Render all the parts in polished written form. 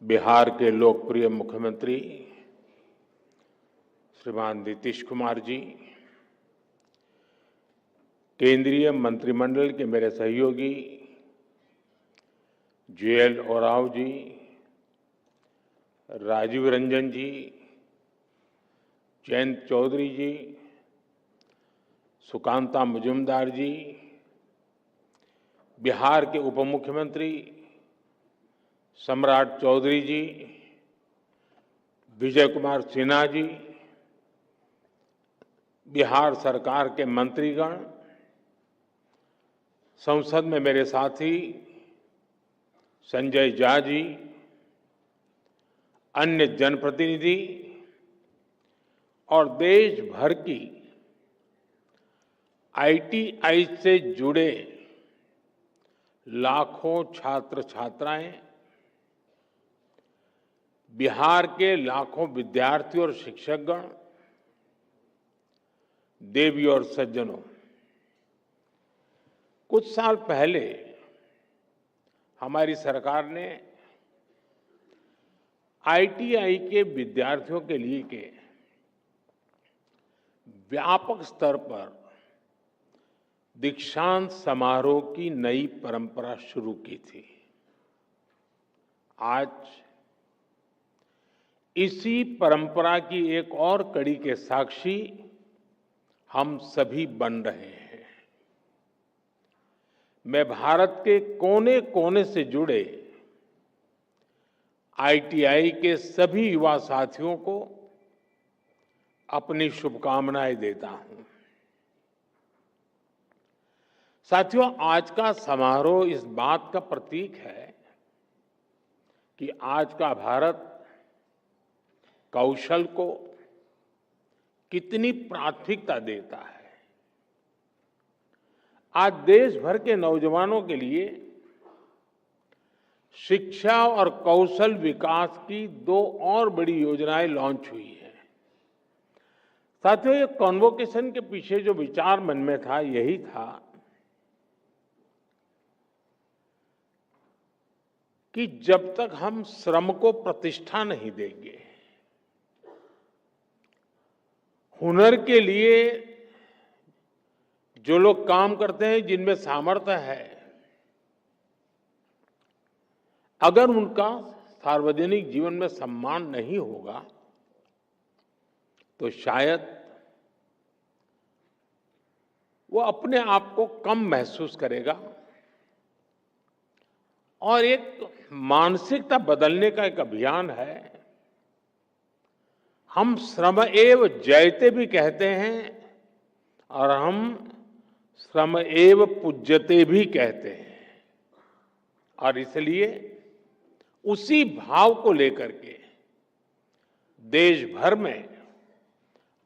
बिहार के लोकप्रिय मुख्यमंत्री श्रीमान नीतीश कुमार जी, केंद्रीय मंत्रिमंडल के मेरे सहयोगी जुएल ओरांव जी, राजीव रंजन जी, जयंत चौधरी जी, सुकांता मुजुमदार जी, बिहार के उप मुख्यमंत्री सम्राट चौधरी जी, विजय कुमार सिन्हा जी, बिहार सरकार के मंत्रीगण, संसद में मेरे साथी संजय झा जी, अन्य जनप्रतिनिधि और देश भर की आईटीआई से जुड़े लाखों छात्र छात्राएं, बिहार के लाखों विद्यार्थी और शिक्षकगण, देवी और सज्जनों, कुछ साल पहले हमारी सरकार ने आईटीआई के विद्यार्थियों के लिए के व्यापक स्तर पर दीक्षांत समारोह की नई परंपरा शुरू की थी। आज इसी परंपरा की एक और कड़ी के साक्षी हम सभी बन रहे हैं। मैं भारत के कोने कोने से जुड़े आईटीआई के सभी युवा साथियों को अपनी शुभकामनाएं देता हूं। साथियों, आज का समारोह इस बात का प्रतीक है कि आज का भारत कौशल को कितनी प्राथमिकता देता है। आज देश भर के नौजवानों के लिए शिक्षा और कौशल विकास की दो और बड़ी योजनाएं लॉन्च हुई हैं। साथियों, ये कॉन्वोकेशन के पीछे जो विचार मन में था यही था कि जब तक हम श्रम को प्रतिष्ठा नहीं देंगे, हुनर के लिए जो लोग काम करते हैं, जिनमें सामर्थ्य है, अगर उनका सार्वजनिक जीवन में सम्मान नहीं होगा तो शायद वो अपने आप को कम महसूस करेगा और एक मानसिकता बदलने का एक अभियान है। हम श्रम एव जयते भी कहते हैं और हम श्रम एव पूज्यते भी कहते हैं, और इसलिए उसी भाव को लेकर के देश भर में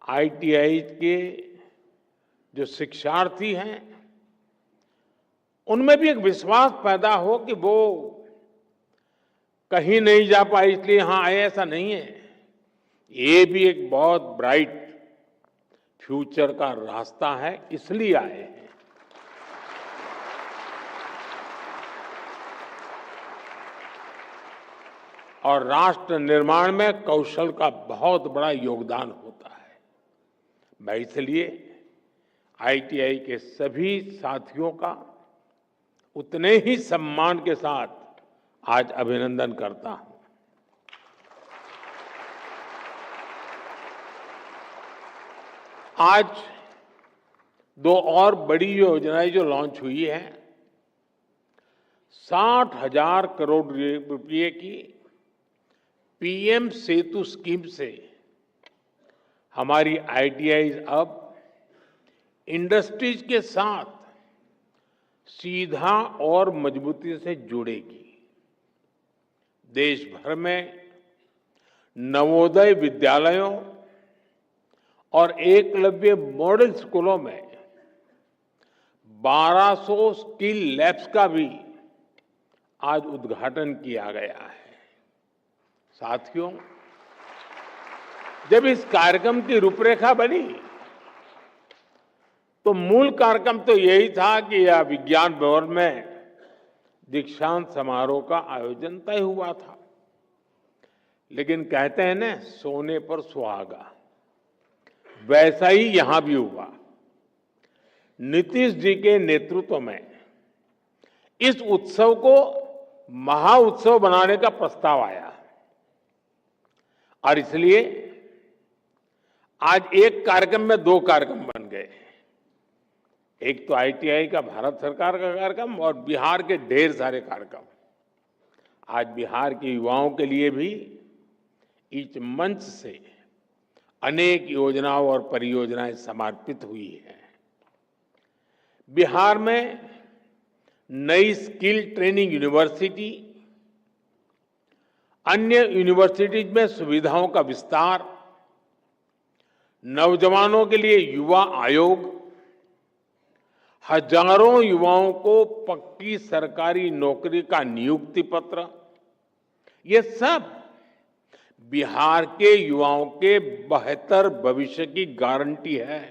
आईटीआई के जो शिक्षार्थी हैं उनमें भी एक विश्वास पैदा हो कि वो कहीं नहीं जा पाए इसलिए यहां आए, ऐसा नहीं है। ये भी एक बहुत ब्राइट फ्यूचर का रास्ता है, इसलिए आए हैं। और राष्ट्र निर्माण में कौशल का बहुत बड़ा योगदान होता है। मैं इसलिए आईटीआई के सभी साथियों का उतने ही सम्मान के साथ आज अभिनंदन करता हूं। आज दो और बड़ी योजनाएं जो लॉन्च हुई है, 60,000 करोड़ रुपए की पीएम सेतु स्कीम से हमारी आईटीआई अब इंडस्ट्रीज के साथ सीधा और मजबूती से जुड़ेगी। देश भर में नवोदय विद्यालयों और एकलव्य मॉडल स्कूलों में 1200 स्किल लैब्स का भी आज उद्घाटन किया गया है। साथियों, जब इस कार्यक्रम की रूपरेखा बनी तो मूल कार्यक्रम तो यही था कि यह विज्ञान भवन में दीक्षांत समारोह का आयोजन तय हुआ था। लेकिन कहते हैं ना, सोने पर सुहागा, वैसा ही यहां भी हुआ। नीतीश जी के नेतृत्व में इस उत्सव को महाउत्सव बनाने का प्रस्ताव आया और इसलिए आज एक कार्यक्रम में दो कार्यक्रम बन गए। एक तो आईटीआई का भारत सरकार का कार्यक्रम और बिहार के ढेर सारे कार्यक्रम। आज बिहार के युवाओं के लिए भी इस मंच से अनेक योजनाओं और परियोजनाएं समर्पित हुई हैं। बिहार में नई स्किल ट्रेनिंग यूनिवर्सिटी, अन्य यूनिवर्सिटीज में सुविधाओं का विस्तार, नौजवानों के लिए युवा आयोग, हजारों युवाओं को पक्की सरकारी नौकरी का नियुक्ति पत्र, ये सब बिहार के युवाओं के बेहतर भविष्य की गारंटी है।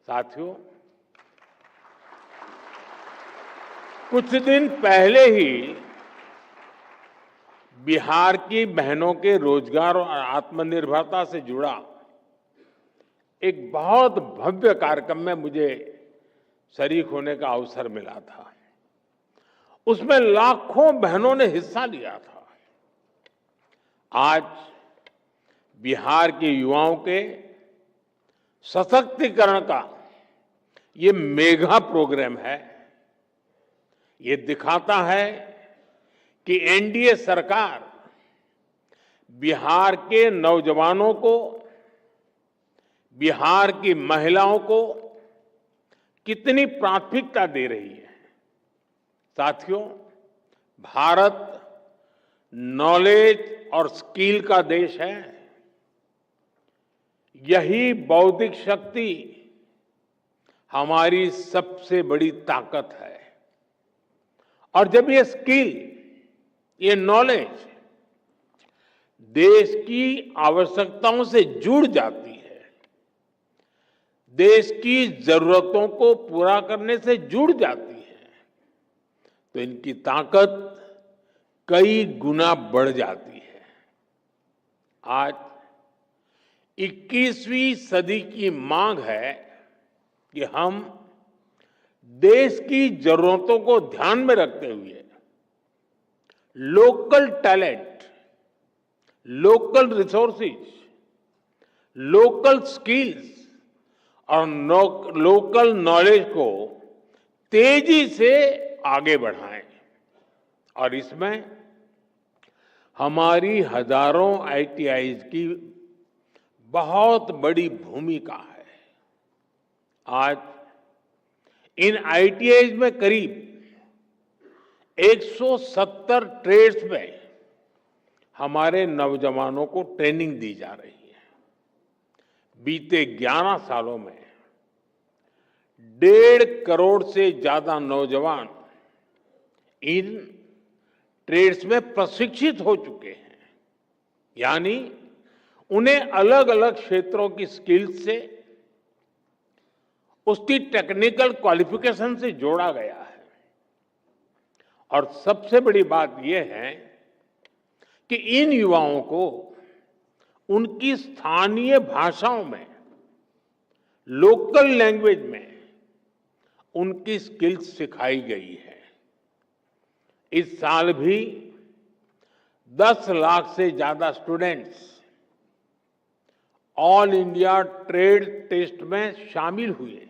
साथियों, कुछ दिन पहले ही बिहार की बहनों के रोजगार और आत्मनिर्भरता से जुड़ा एक बहुत भव्य कार्यक्रम में मुझे शरीक होने का अवसर मिला था। उसमें लाखों बहनों ने हिस्सा लिया था। आज बिहार के युवाओं के सशक्तिकरण का ये मेगा प्रोग्राम है। ये दिखाता है कि एनडीए सरकार बिहार के नौजवानों को, बिहार की महिलाओं को कितनी प्राथमिकता दे रही है। साथियों, भारत नॉलेज और स्किल का देश है। यही बौद्धिक शक्ति हमारी सबसे बड़ी ताकत है। और जब ये स्किल, ये नॉलेज देश की आवश्यकताओं से जुड़ जाती है, देश की जरूरतों को पूरा करने से जुड़ जाती है, तो इनकी ताकत कई गुना बढ़ जाती है। आज 21वीं सदी की मांग है कि हम देश की जरूरतों को ध्यान में रखते हुए local talent, local resources, local skills और लोकल नॉलेज को तेजी से आगे बढ़ाएं। और इसमें हमारी हजारों आईटीआईज की बहुत बड़ी भूमिका है। आज इन आईटीआईज में करीब 170 ट्रेड्स में हमारे नौजवानों को ट्रेनिंग दी जा रही है। बीते 11 सालों में 1.5 करोड़ से ज्यादा नौजवान इन ट्रेड्स में प्रशिक्षित हो चुके हैं। यानी उन्हें अलग अलग क्षेत्रों की स्किल्स से, उसकी टेक्निकल क्वालिफिकेशन से जोड़ा गया है। और सबसे बड़ी बात यह है कि इन युवाओं को उनकी स्थानीय भाषाओं में, लोकल लैंग्वेज में उनकी स्किल्स सिखाई गई है। इस साल भी 10 लाख से ज्यादा students all India trade test में शामिल हुए।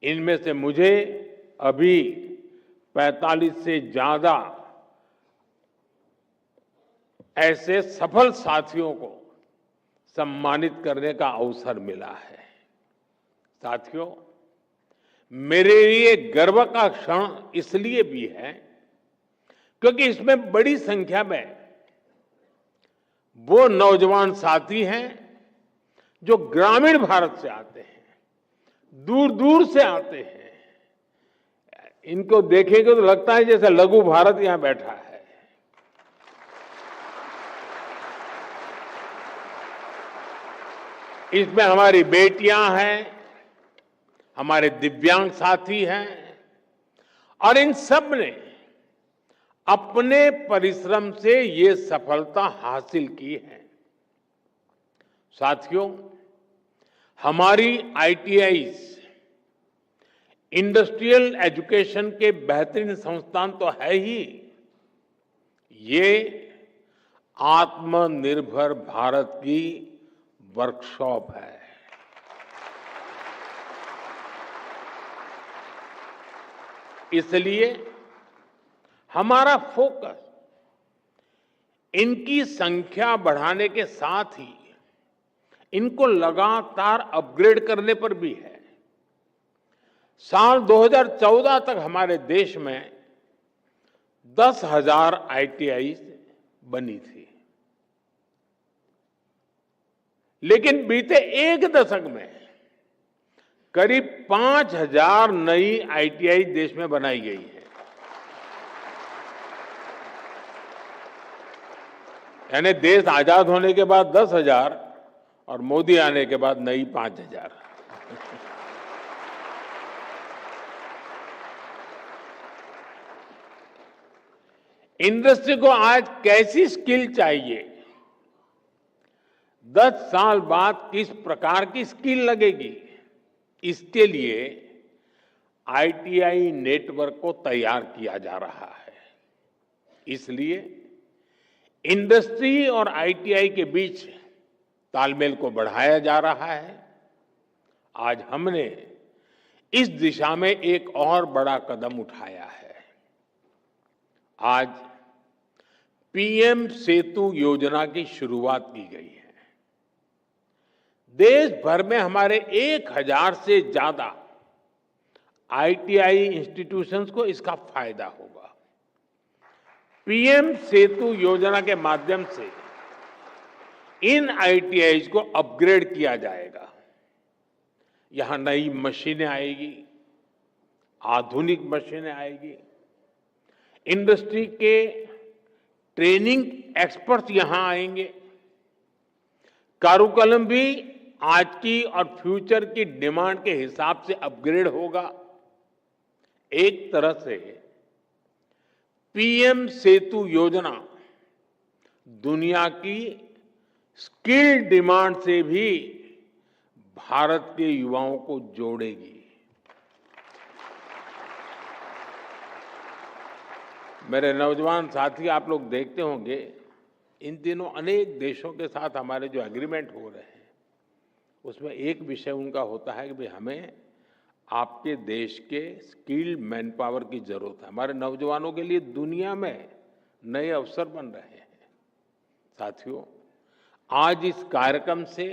इनमें से मुझे अभी 45 से ज्यादा ऐसे सफल साथियों को सम्मानित करने का अवसर मिला है। साथियों, मेरे लिए गर्व का क्षण इसलिए भी है क्योंकि इसमें बड़ी संख्या में वो नौजवान साथी हैं जो ग्रामीण भारत से आते हैं, दूर दूर से आते हैं। इनको देखेंगे तो लगता है जैसे लघु भारत यहां बैठा है। इसमें हमारी बेटियां हैं, हमारे दिव्यांग साथी हैं और इन सब ने अपने परिश्रम से ये सफलता हासिल की है। साथियों, हमारी आईटीआईज इंडस्ट्रियल एजुकेशन के बेहतरीन संस्थान तो है ही, ये आत्मनिर्भर भारत की वर्कशॉप है। इसलिए हमारा फोकस इनकी संख्या बढ़ाने के साथ ही इनको लगातार अपग्रेड करने पर भी है। साल 2014 तक हमारे देश में 10,000 आईटीआई बनी थी, लेकिन बीते एक दशक में करीब 5,000 नई आईटीआई देश में बनाई गई है। यानी देश आजाद होने के बाद 10,000 और मोदी आने के बाद नई 5,000। इंडस्ट्री को आज कैसी स्किल चाहिए, 10 साल बाद किस प्रकार की स्किल लगेगी, इसके लिए आईटीआई नेटवर्क को तैयार किया जा रहा है। इसलिए इंडस्ट्री और आईटीआई के बीच तालमेल को बढ़ाया जा रहा है। आज हमने इस दिशा में एक और बड़ा कदम उठाया है। आज पीएम सेतु योजना की शुरुआत की गई है। देश भर में हमारे 1,000 से ज्यादा आईटीआई इंस्टीट्यूशंस को इसका फायदा होगा। पीएम सेतु योजना के माध्यम से इन आईटीआईज को अपग्रेड किया जाएगा। यहां नई मशीनें आएगी, आधुनिक मशीनें आएगी, इंडस्ट्री के ट्रेनिंग एक्सपर्ट्स यहां आएंगे, कारुकलम भी आज की और फ्यूचर की डिमांड के हिसाब से अपग्रेड होगा। एक तरह से पीएम सेतु योजना दुनिया की स्किल डिमांड से भी भारत के युवाओं को जोड़ेगी। मेरे नौजवान साथी, आप लोग देखते होंगे इन दिनों अनेक देशों के साथ हमारे जो एग्रीमेंट हो रहे हैं, उसमें एक विषय उनका होता है कि भाई हमें आपके देश के स्किल्ड मैन पावर की जरूरत है। हमारे नौजवानों के लिए दुनिया में नए अवसर बन रहे हैं। साथियों, आज इस कार्यक्रम से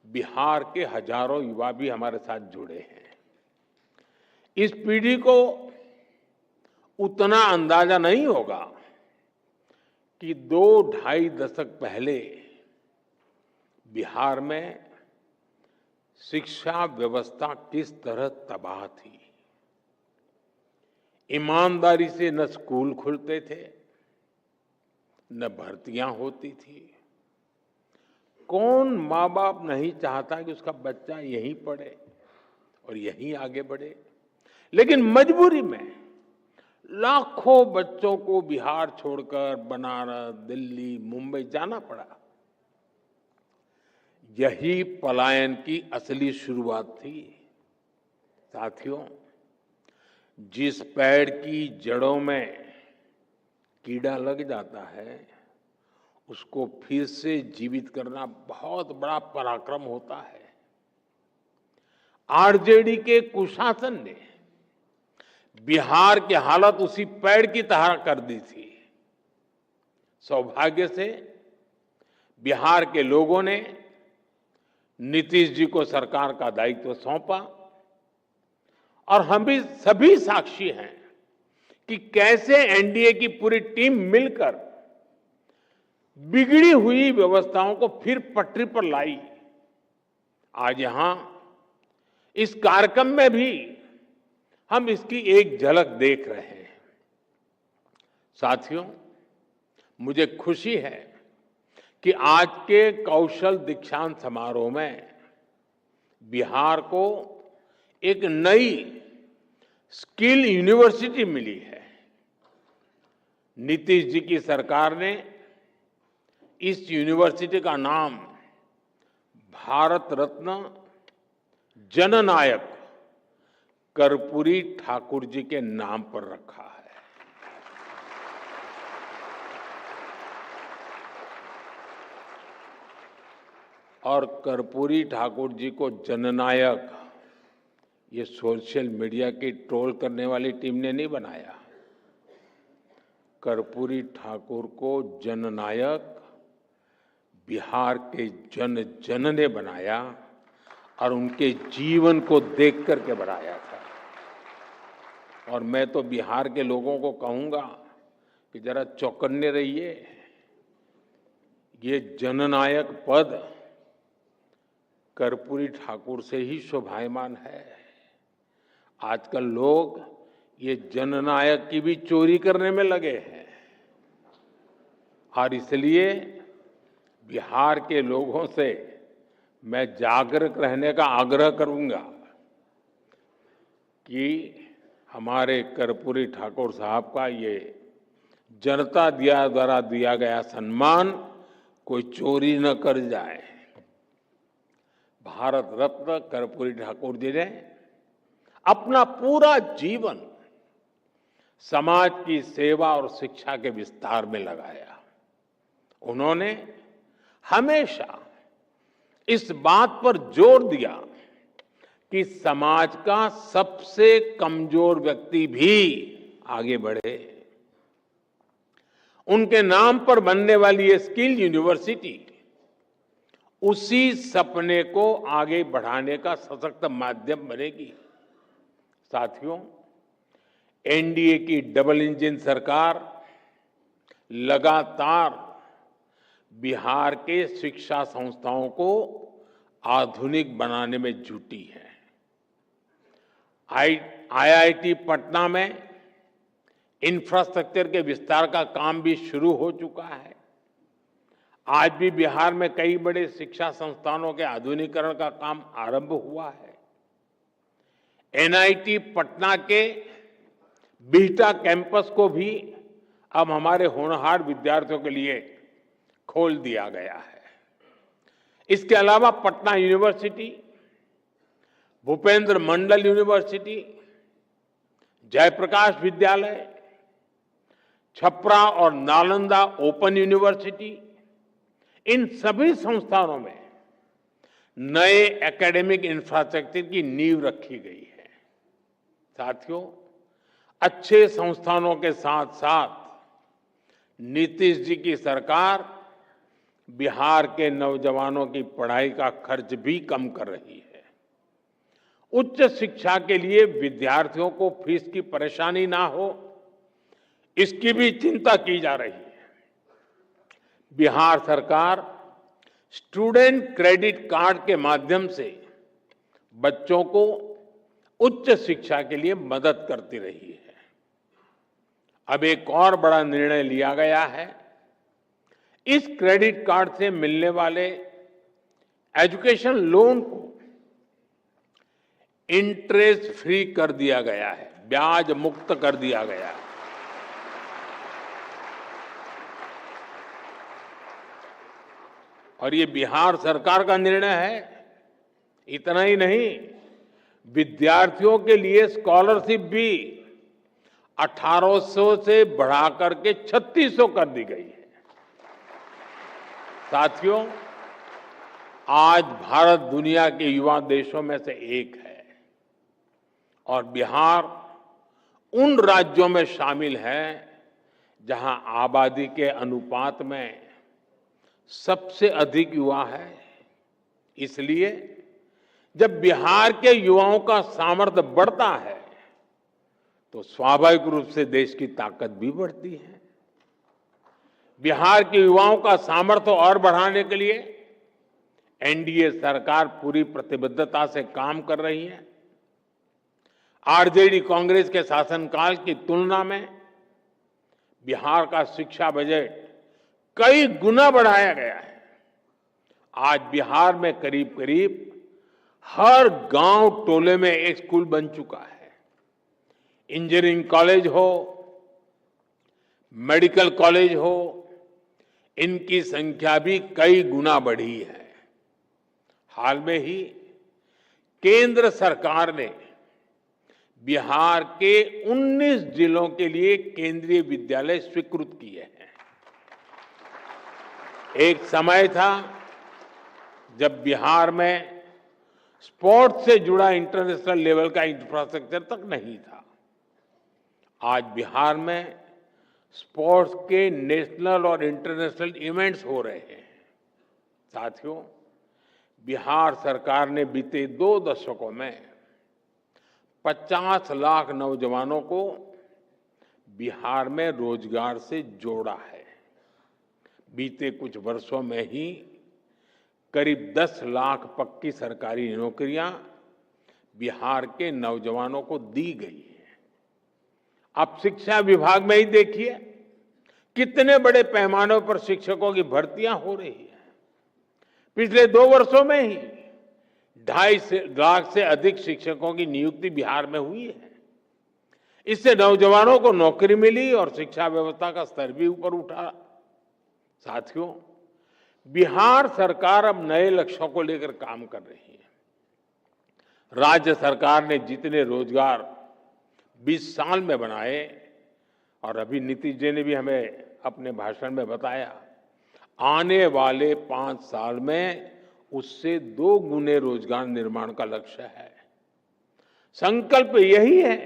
बिहार के हजारों युवा भी हमारे साथ जुड़े हैं। इस पीढ़ी को उतना अंदाजा नहीं होगा कि 2-2.5 दशक पहले बिहार में शिक्षा व्यवस्था किस तरह तबाह थी। ईमानदारी से न स्कूल खुलते थे, न भर्तियां होती थी। कौन माँ बाप नहीं चाहता कि उसका बच्चा यहीं पढ़े और यहीं आगे बढ़े, लेकिन मजबूरी में लाखों बच्चों को बिहार छोड़कर बनारस, दिल्ली, मुंबई जाना पड़ा। यही पलायन की असली शुरुआत थी। साथियों, जिस पेड़ की जड़ों में कीड़ा लग जाता है, उसको फिर से जीवित करना बहुत बड़ा पराक्रम होता है। आरजेडी के कुशासन ने बिहार की हालत उसी पेड़ की तरह कर दी थी। सौभाग्य से बिहार के लोगों ने नीतीश जी को सरकार का दायित्व सौंपा और हम भी सभी साक्षी हैं कि कैसे एनडीए की पूरी टीम मिलकर बिगड़ी हुई व्यवस्थाओं को फिर पटरी पर लाई। आज यहां इस कार्यक्रम में भी हम इसकी एक झलक देख रहे हैं। साथियों, मुझे खुशी है कि आज के कौशल दीक्षांत समारोह में बिहार को एक नई स्किल यूनिवर्सिटी मिली है। नीतीश जी की सरकार ने इस यूनिवर्सिटी का नाम भारत रत्न जननायक कर्पूरी ठाकुर जी के नाम पर रखा है। और कर्पूरी ठाकुर जी को जननायक ये सोशल मीडिया की ट्रोल करने वाली टीम ने नहीं बनाया। कर्पूरी ठाकुर को जननायक बिहार के जन जन ने बनाया और उनके जीवन को देख करके बनाया था। और मैं तो बिहार के लोगों को कहूंगा कि जरा चौकन्ने रहिए। ये जननायक पद कर्पूरी ठाकुर से ही शोभायमान है। आजकल लोग ये जननायक की भी चोरी करने में लगे हैं और इसलिए बिहार के लोगों से मैं जागरूक रहने का आग्रह करूंगा कि हमारे कर्पूरी ठाकुर साहब का ये जनता द्वारा दिया गया सम्मान कोई चोरी न कर जाए। भारत रत्न कर्पूरी ठाकुर जी ने अपना पूरा जीवन समाज की सेवा और शिक्षा के विस्तार में लगाया। उन्होंने हमेशा इस बात पर जोर दिया कि समाज का सबसे कमजोर व्यक्ति भी आगे बढ़े। उनके नाम पर बनने वाली ये स्किल यूनिवर्सिटी उसी सपने को आगे बढ़ाने का सशक्त माध्यम बनेगी। साथियों, एनडीए की डबल इंजन सरकार लगातार बिहार के शिक्षा संस्थाओं को आधुनिक बनाने में जुटी है। आईआईटी पटना में इंफ्रास्ट्रक्चर के विस्तार का काम भी शुरू हो चुका है। आज भी बिहार में कई बड़े शिक्षा संस्थानों के आधुनिकीकरण का काम आरंभ हुआ है। एनआईटी पटना के बिहटा कैंपस को भी अब हमारे होनहार विद्यार्थियों के लिए खोल दिया गया है। इसके अलावा पटना यूनिवर्सिटी, भूपेंद्र मंडल यूनिवर्सिटी, जयप्रकाश विद्यालय, छपरा और नालंदा ओपन यूनिवर्सिटी, इन सभी संस्थानों में नए एकेडमिक इंफ्रास्ट्रक्चर की नींव रखी गई है। साथियों, अच्छे संस्थानों के साथ साथ नीतीश जी की सरकार बिहार के नौजवानों की पढ़ाई का खर्च भी कम कर रही है। उच्च शिक्षा के लिए विद्यार्थियों को फीस की परेशानी ना हो, इसकी भी चिंता की जा रही है। बिहार सरकार स्टूडेंट क्रेडिट कार्ड के माध्यम से बच्चों को उच्च शिक्षा के लिए मदद करती रही है। अब एक और बड़ा निर्णय लिया गया है। इस क्रेडिट कार्ड से मिलने वाले एजुकेशन लोन को इंटरेस्ट फ्री कर दिया गया है, ब्याज मुक्त कर दिया गया है। और ये बिहार सरकार का निर्णय है। इतना ही नहीं, विद्यार्थियों के लिए स्कॉलरशिप भी 1800 से बढ़ाकर के 3600 कर दी गई है। साथियों, आज भारत दुनिया के युवा देशों में से एक है और बिहार उन राज्यों में शामिल है जहां आबादी के अनुपात में सबसे अधिक युवा है। इसलिए जब बिहार के युवाओं का सामर्थ्य बढ़ता है तो स्वाभाविक रूप से देश की ताकत भी बढ़ती है। बिहार के युवाओं का सामर्थ्य और बढ़ाने के लिए एनडीए सरकार पूरी प्रतिबद्धता से काम कर रही है। आरजेडी कांग्रेस के शासनकाल की तुलना में बिहार का शिक्षा बजट कई गुना बढ़ाया गया है। आज बिहार में करीब करीब हर गांव टोले में एक स्कूल बन चुका है। इंजीनियरिंग कॉलेज हो, मेडिकल कॉलेज हो, इनकी संख्या भी कई गुना बढ़ी है। हाल में ही केंद्र सरकार ने बिहार के 19 जिलों के लिए केंद्रीय विद्यालय स्वीकृत किए हैं। एक समय था जब बिहार में स्पोर्ट्स से जुड़ा इंटरनेशनल लेवल का इंफ्रास्ट्रक्चर तक नहीं था। आज बिहार में स्पोर्ट्स के नेशनल और इंटरनेशनल इवेंट्स हो रहे हैं। साथियों, बिहार सरकार ने बीते 2 दशकों में 50 लाख नौजवानों को बिहार में रोजगार से जोड़ा है। बीते कुछ वर्षों में ही करीब 10 लाख पक्की सरकारी नौकरियां बिहार के नौजवानों को दी गई है। आप शिक्षा विभाग में ही देखिए कितने बड़े पैमाने पर शिक्षकों की भर्तियां हो रही है। पिछले 2 वर्षों में ही 2.5 लाख से अधिक शिक्षकों की नियुक्ति बिहार में हुई है। इससे नौजवानों को नौकरी मिली और शिक्षा व्यवस्था का स्तर भी ऊपर उठा। साथियों, बिहार सरकार अब नए लक्ष्यों को लेकर काम कर रही है। राज्य सरकार ने जितने रोजगार 20 साल में बनाए, और अभी नीतीश जी ने भी हमें अपने भाषण में बताया, आने वाले 5 साल में उससे 2 गुने रोजगार निर्माण का लक्ष्य है। संकल्प यही है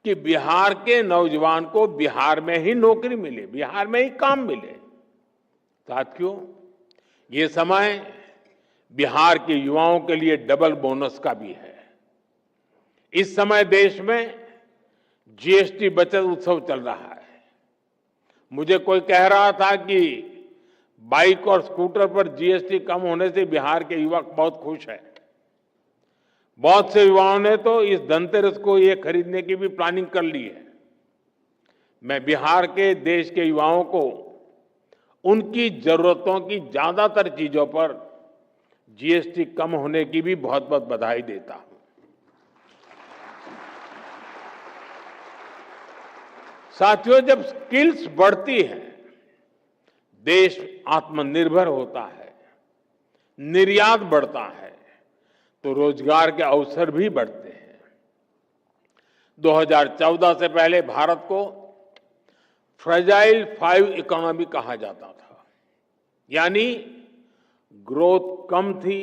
कि बिहार के नौजवान को बिहार में ही नौकरी मिले, बिहार में ही काम मिले। साथियों, ये समय बिहार के युवाओं के लिए डबल बोनस का भी है। इस समय देश में जीएसटी बचत उत्सव चल रहा है। मुझे कोई कह रहा था कि बाइक और स्कूटर पर जीएसटी कम होने से बिहार के युवक बहुत खुश हैं। बहुत से युवाओं ने तो इस धनतेरस को ये खरीदने की भी प्लानिंग कर ली है। मैं बिहार के देश के युवाओं को उनकी जरूरतों की ज्यादातर चीजों पर जीएसटी कम होने की भी बहुत बहुत बधाई देता हूं। साथियों, जब स्किल्स बढ़ती है, देश आत्मनिर्भर होता है, निर्यात बढ़ता है, तो रोजगार के अवसर भी बढ़ते हैं। 2014 से पहले भारत को फ्रेजाइल 5 इकोनॉमी कहा जाता था, यानी ग्रोथ कम थी,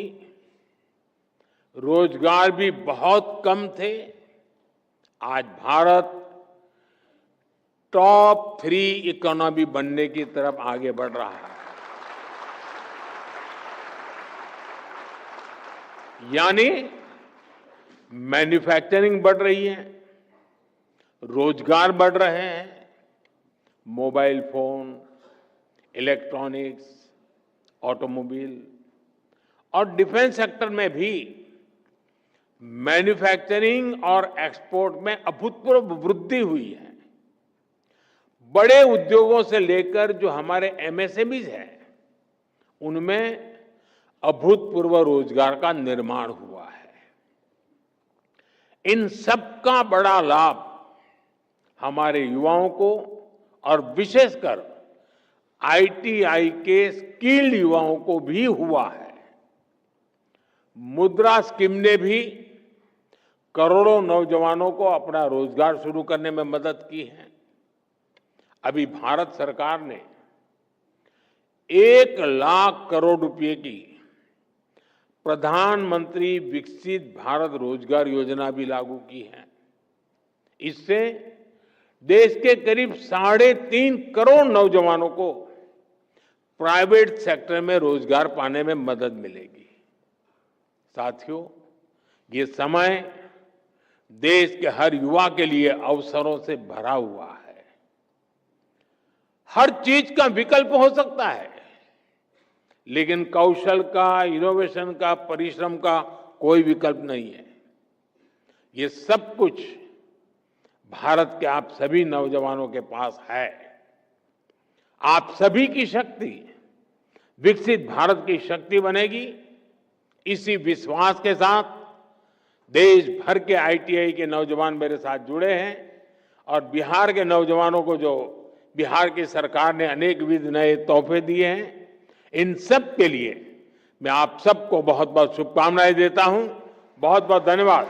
रोजगार भी बहुत कम थे। आज भारत टॉप 3 इकोनॉमी बनने की तरफ आगे बढ़ रहा है। यानी मैन्युफैक्चरिंग बढ़ रही है, रोजगार बढ़ रहे हैं, मोबाइल फोन, इलेक्ट्रॉनिक्स, ऑटोमोबाइल और डिफेंस सेक्टर में भी मैन्युफैक्चरिंग और एक्सपोर्ट में अभूतपूर्व वृद्धि हुई है। बड़े उद्योगों से लेकर जो हमारे एमएसएमईज हैं, उनमें अभूतपूर्व रोजगार का निर्माण हुआ है। इन सबका बड़ा लाभ हमारे युवाओं को और विशेषकर आईटीआई के स्किल्ड युवाओं को भी हुआ है। मुद्रा स्कीम ने भी करोड़ों नौजवानों को अपना रोजगार शुरू करने में मदद की है। अभी भारत सरकार ने 1 लाख करोड़ रुपए की प्रधानमंत्री विकसित भारत रोजगार योजना भी लागू की है। इससे देश के करीब 3.5 करोड़ नौजवानों को प्राइवेट सेक्टर में रोजगार पाने में मदद मिलेगी। साथियों, ये समय देश के हर युवा के लिए अवसरों से भरा हुआ है। हर चीज का विकल्प हो सकता है, लेकिन कौशल का, इनोवेशन का, परिश्रम का कोई विकल्प नहीं है। ये सब कुछ भारत के आप सभी नौजवानों के पास है। आप सभी की शक्ति विकसित भारत की शक्ति बनेगी। इसी विश्वास के साथ देश भर के आईटीआई के नौजवान मेरे साथ जुड़े हैं और बिहार के नौजवानों को जो बिहार की सरकार ने अनेक विध नए तोहफे दिए हैं। इन सब के लिए मैं आप सबको बहुत बहुत शुभकामनाएं देता हूं। बहुत बहुत धन्यवाद।